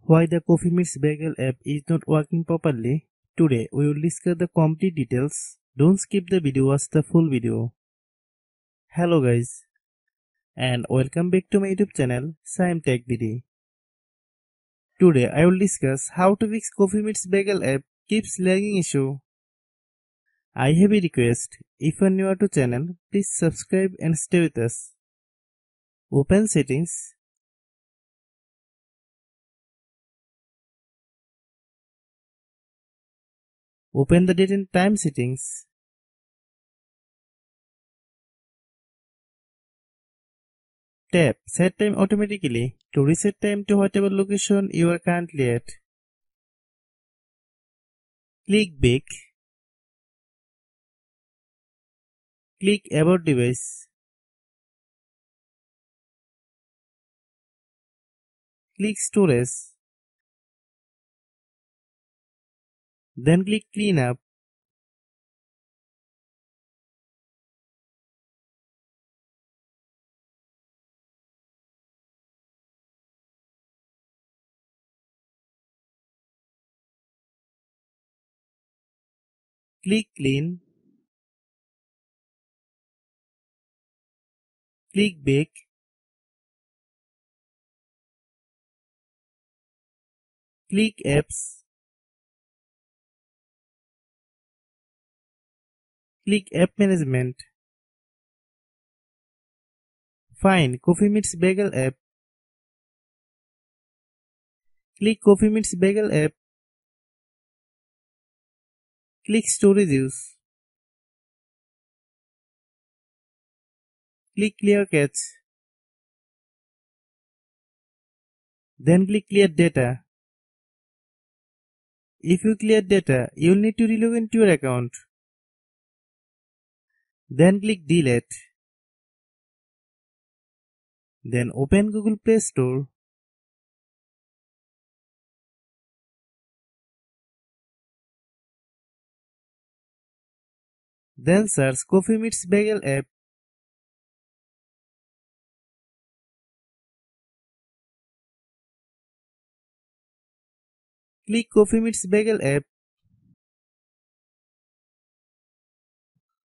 Why the Coffee Meets Bagel app is not working properly? Today we will discuss the complete details. Don't skip the video, watch the full video. Hello guys and welcome back to my YouTube channel Shaem Tech BD. Today I will discuss how to fix Coffee Meets Bagel app keeps lagging issue. I have a request. If you are new to channel, please subscribe and stay with us. Open settings. Open the date and time settings. Tap Set Time automatically to reset time to whatever location you are currently at. Click Back. Click About Device. Click Storage. Then click Clean Up. Click Clean. Click Back. Click Apps. Click App Management. Find Coffee Meets Bagel app. Click Coffee Meets Bagel app. Click Storage Use. Click Clear Cache. Then click Clear Data. If you clear data, you will need to relog into your account. Then click Delete. Then open Google Play Store. Then search Coffee Meets Bagel app. Click Coffee Meets Bagel app.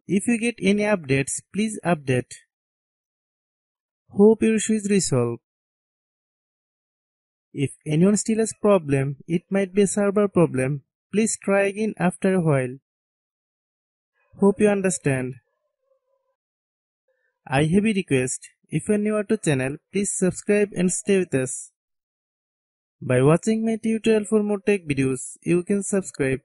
If you get any updates, please update. Hope your issue is resolved. If anyone still has problem, it might be a server problem. Please try again after a while. Hope you understand. I have a request. If you are new to channel, please subscribe and stay with us. By watching my tutorial for more tech videos, you can subscribe.